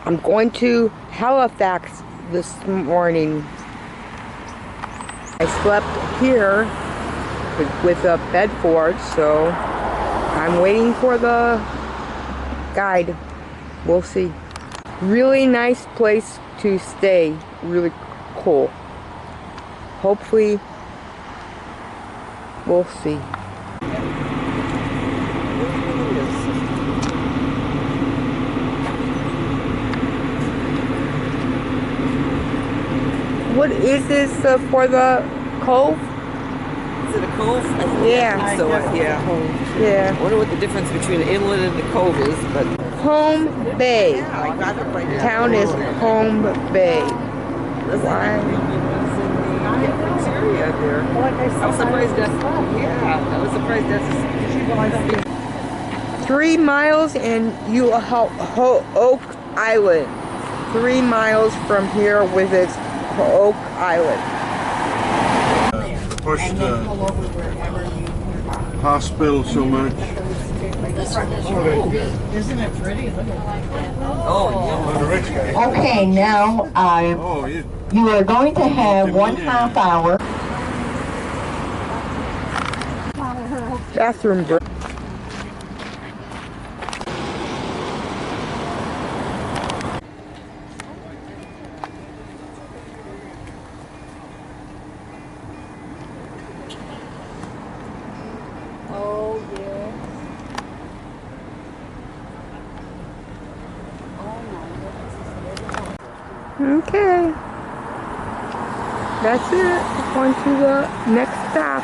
I'm going to Halifax this morning. I slept here with a bed for it, so I'm waiting for the guide. We'll see. Really nice place to stay. Really cool. Hopefully, we'll see. What is this for the Cove? Is it a cove? Yeah. I think so, yeah. Yeah. I wonder what the difference between an inlet and a cove is, but... Home Bay. Yeah, I got it right now. Town is Home Bay. Why? It's area there. I was surprised that's... Yeah, I was surprised that's... 3 miles and Oak Island. 3 miles from here with its Oak Island. Push the hospital so much. Isn't it pretty? Look at Oh, Okay, now you are going to have 1/2 hour. Bathroom break. Oh, yeah. Okay. That's it. On to the next stop.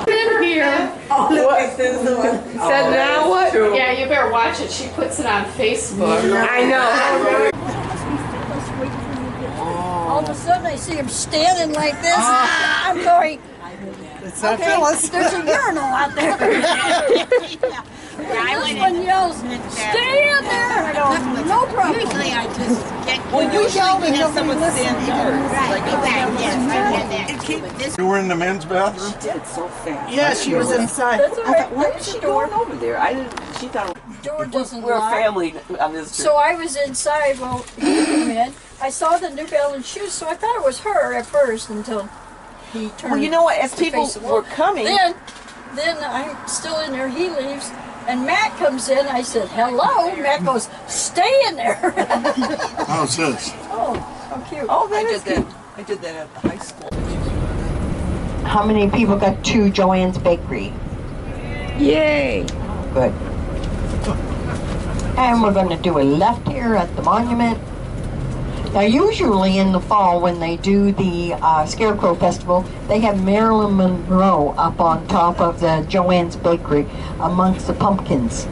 In here. Oh, look at this one. Said now what? Yeah, you better watch it. She puts it on Facebook. I know. All of a sudden I see him standing like this. I'm going, It's that okay, Phyllis. there's a urinal out there. This one yells, stay in there. And I go, no problem. Usually I just get. Well, You yelled and have nobody someone stand listened. here. Right, yes, I get that. But this You were in the men's bathroom? Did so fast. Yeah, she was inside. That's all right. Why is she going over there? I didn't. She thought Door doesn't we're a lock. family on this trip. So I was inside while he came in. I saw the New Balance shoes, so I thought it was her at first until he turned. Well, you know what? As to people face the were wall. coming, Then I'm still in there. He leaves, and Matt comes in. I said, "Hello." Matt goes, "Stay in there." How's this? Oh, how cute. oh, that is good. I did that at the high school. How many people got to Joanne's Bakery? Yay. Good. And we're going to do a left here at the monument. Now, usually in the fall when they do the Scarecrow Festival, they have Marilyn Monroe up on top of the Joanne's Bakery amongst the pumpkins.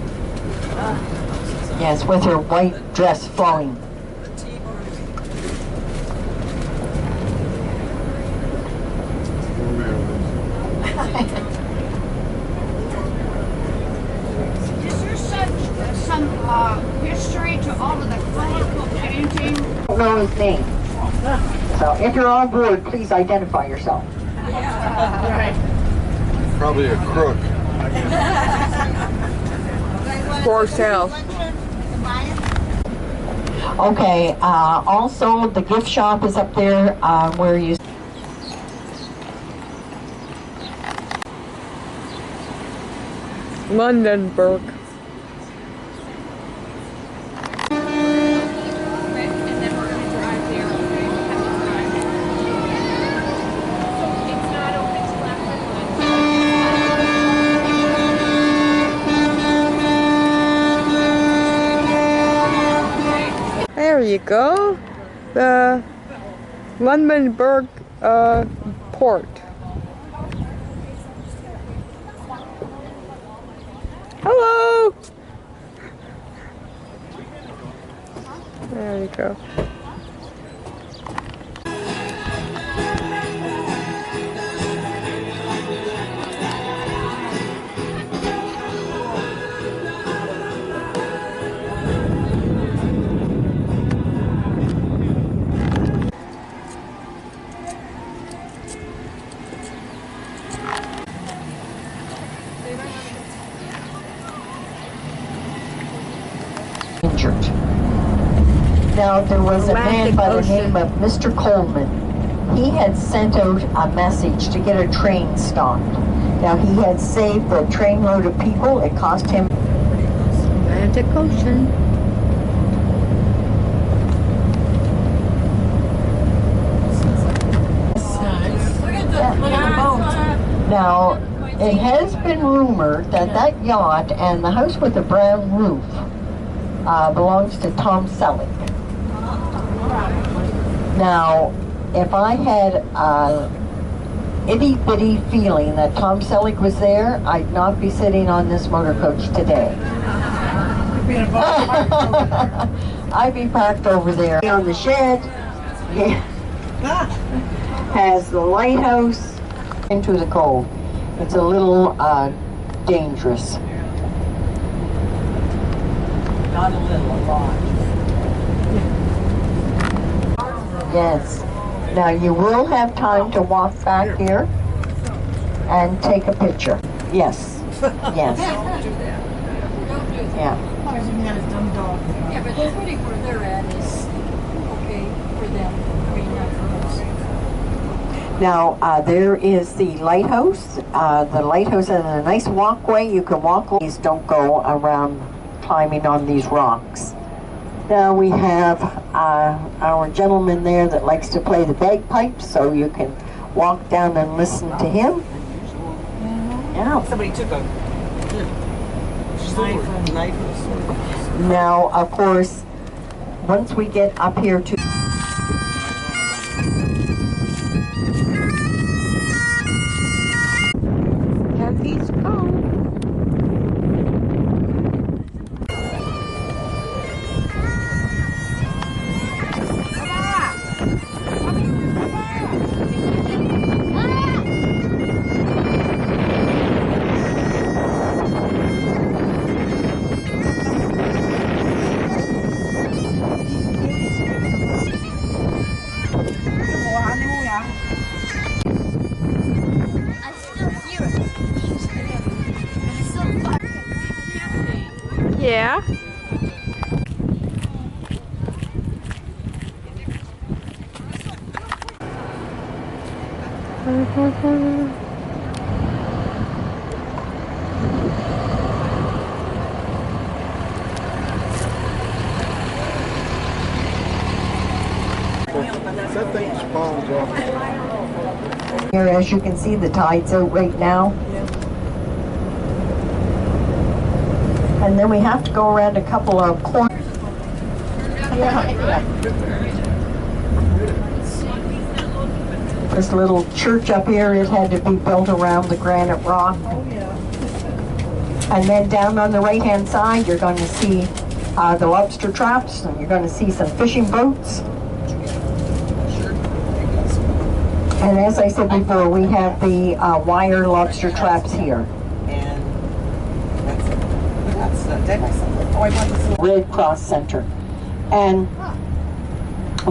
Yes, with her white dress flowing. Is there some history to all of the colorful painting? I don't know his name. So if you're on board, please identify yourself. Probably a crook. For sale. Okay, also the gift shop is up there where you... Lunenburg. There you go. The Lunenburg port. Hello. There you go. Church. Now, there was a man Atlantic by the Ocean. name of Mr. Coleman. He had sent out a message to get a train stopped. Now, he had saved a trainload of people. It cost him Atlantic Ocean. Now, it has been rumored that that yacht and the house with the brown roof belongs to Tom Selleck. Now, if I had a itty-bitty feeling that Tom Selleck was there, I'd not be sitting on this motor coach today. I'd be parked over there. On the shed, has the lighthouse into the cove. It's a little dangerous. Not a little, a lot. Yes. Now you will have time to walk back here and take a picture. Yes. Yes. Yeah. Yeah, but the footing where they're at is okay for them. I mean, not for us. Now, there is the lighthouse. The lighthouse has a nice walkway. You can walk. Please don't go around climbing on these rocks. Now we have our gentleman there that likes to play the bagpipes, so you can walk down and listen to him. Yeah. Somebody took a knife or sword. Now, of course, once we get up here to Kathy's Cove. Yeah. That thing's palms off. here, as you can see, the tide's out right now. And then we have to go around a couple of corners. This little church up here, it had to be built around the granite rock. And then down on the right-hand side, you're going to see the lobster traps, and you're going to see some fishing boats. And as I said before, we have the wire lobster traps here. Red Cross Center. And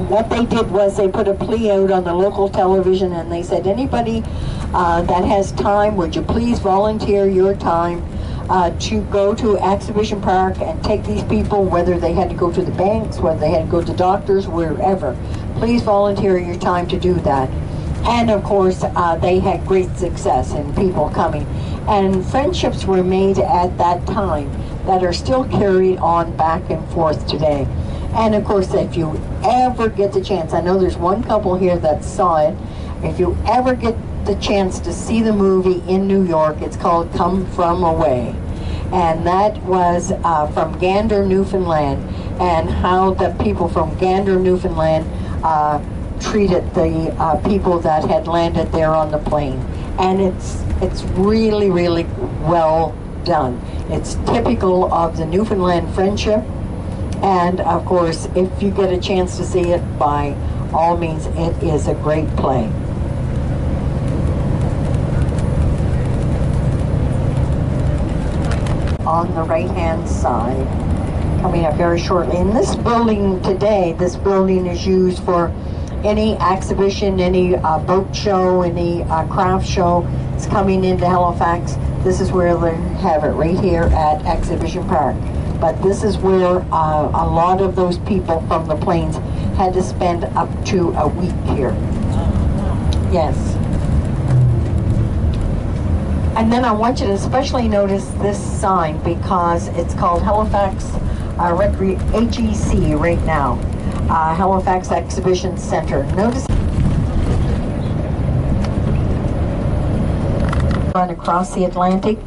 what they did was they put a plea out on the local television, and they said, anybody that has time, would you please volunteer your time to go to Exhibition Park and take these people, whether they had to go to the banks, whether they had to go to doctors, wherever. Please volunteer your time to do that. And of course, they had great success in people coming. And friendships were made at that time that are still carried on back and forth today. And of course, if you ever get the chance, I know there's one couple here that saw it. If you ever get the chance to see the movie in New York, it's called Come From Away. And that was from Gander, Newfoundland, and how the people from Gander, Newfoundland treated the people that had landed there on the plane. And it's really, really well done. It's typical of the Newfoundland friendship. And of course, if you get a chance to see it, by all means, it is a great play. On the right-hand side, coming up very shortly. In this building today, this building is used for any exhibition, any boat show, any craft show. It's coming into Halifax. This is where they have it, right here at Exhibition Park. But this is where a lot of those people from the plains had to spend up to a week here. Yes. And then I want you to especially notice this sign because it's called Halifax HEC right now. Halifax Exhibition Center. Notice run across the Atlantic,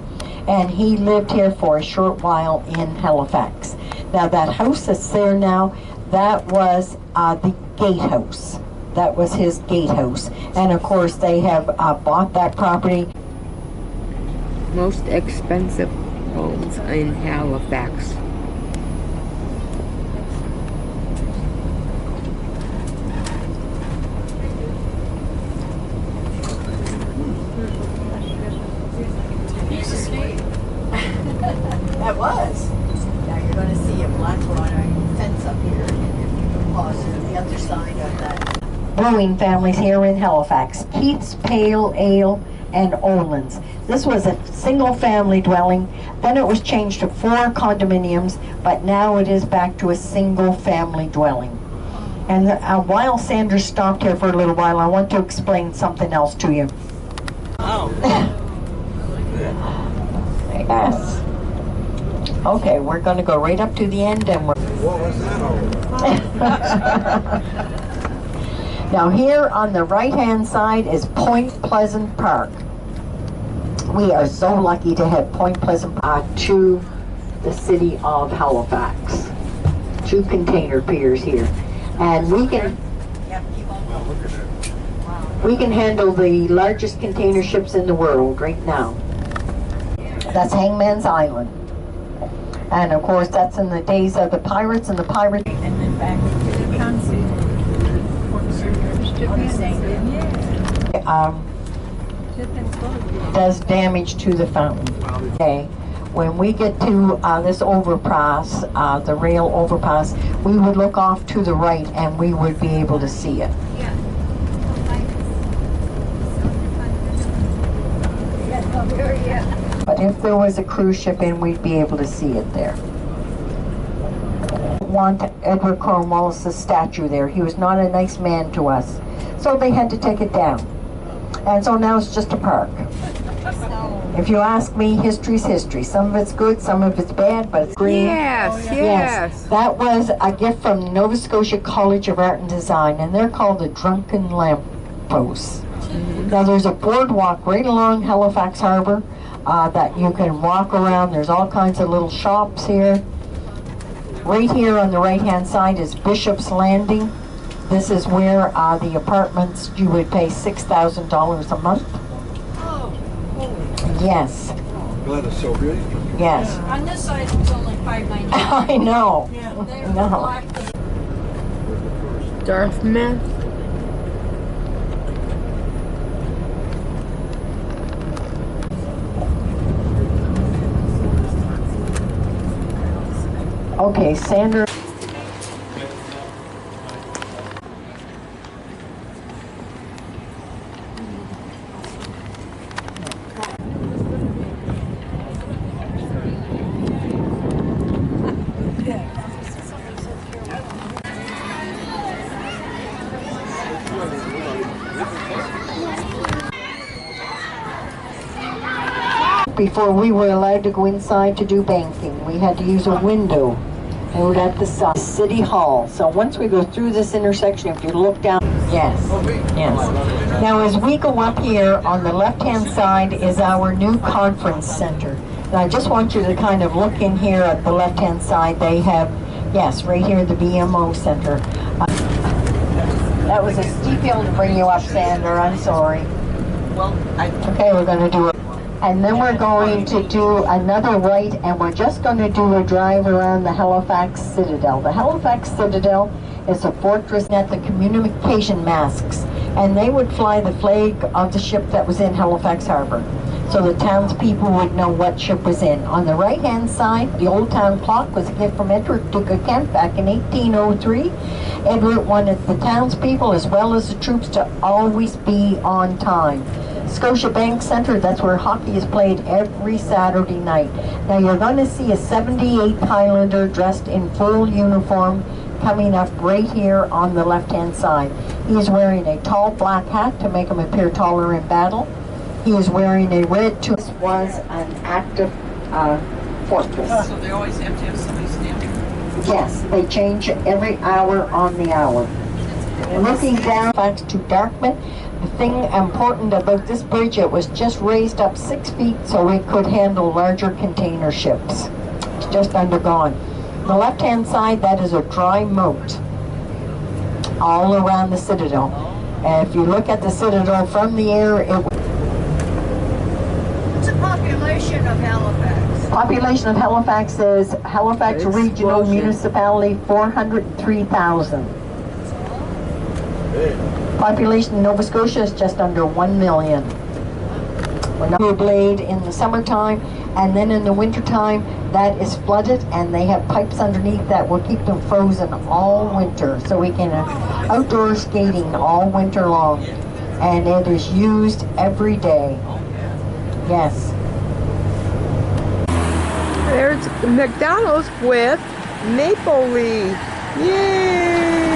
and he lived here for a short while in Halifax. Now that house that's there now, that was the gatehouse. That was his gatehouse. And of course they have bought that property. Most expensive homes in Halifax. That was. Now you're going to see a black wrought iron fence up here, and you can pause to the other side of that. Brewing families here in Halifax: Keith's Pale Ale and Olin's. This was a single family dwelling. Then it was changed to 4 condominiums, but now it is back to a single family dwelling. And while Sanders stopped here for a little while, I want to explain something else to you. Oh. Yes. Okay, we're going to go right up to the end and we're... What was that all? Now here on the right-hand side is Point Pleasant Park. We are so lucky to have Point Pleasant Park to the city of Halifax. 2 container piers here. And we can handle the largest container ships in the world right now. That's Hangman's Island. And of course that's in the days of the pirates and the pirate. And then back into the country. Does damage to the fountain. Okay. When we get to this overpass, the rail overpass, we would look off to the right and we would be able to see it. But if there was a cruise ship in, we'd be able to see it there. Want Edward Cornwallis' statue there. He was not a nice man to us. So they had to take it down. And so now it's just a park. If you ask me, history's history. Some of it's good, some of it's bad, but it's green. Yes. That was a gift from Nova Scotia College of Art and Design, and they're called the Drunken Lampposts. Now there's a boardwalk right along Halifax Harbor that you can walk around. There's all kinds of little shops here. Right here on the right-hand side is Bishop's Landing. This is where the apartments, you would pay $6,000 a month. Yes. Glad it's so good. Yes. On this side, it was only $5.99. I know. They No. blocked the Dartmouth. Okay, Sandra. Before we were allowed to go inside to do banking, we had to use a window out at the side. City Hall. So once we go through this intersection, if you look down, yes, yes. Now as we go up here, on the left-hand side is our new conference center. And I just want you to kind of look in here at the left-hand side. They have, yes, right here, the BMO Center. That was a steep hill to bring you up, Sander. I'm sorry. Okay, we're going to do it. And then we're going to do another right, and we're just going to do a drive around the Halifax Citadel. The Halifax Citadel is a fortress at the communication masts, and they would fly the flag of the ship that was in Halifax Harbor, so the townspeople would know what ship was in. On the right-hand side, the old town clock was a gift from Edward, Duke of Kent, back in 1803. Edward wanted the townspeople as well as the troops to always be on time. Scotia Bank Centre, that's where hockey is played every Saturday night. Now you're going to see a 78th Highlander dressed in full uniform coming up right here on the left-hand side. He is wearing a tall black hat to make him appear taller in battle. He is wearing a red tunic. This was an active fortress. So they always have to have somebody standing. Yes, they change every hour on the hour. Looking down back to Dartmouth, the thing important about this bridge, it was just raised up 6 feet so it could handle larger container ships. It's just undergone. The left-hand side, that is a dry moat all around the citadel. And if you look at the citadel from the air, What's the population of Halifax? population of Halifax is Halifax Regional Explosion. Municipality, 403,000. Population in Nova Scotia is just under 1 million. We're not blade in the summertime, and then in the wintertime, that is flooded, and they have pipes underneath that will keep them frozen all winter, so we can outdoor skating all winter long. And it is used every day. Yes. There's McDonald's with maple leaf. Yay!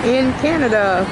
In Canada.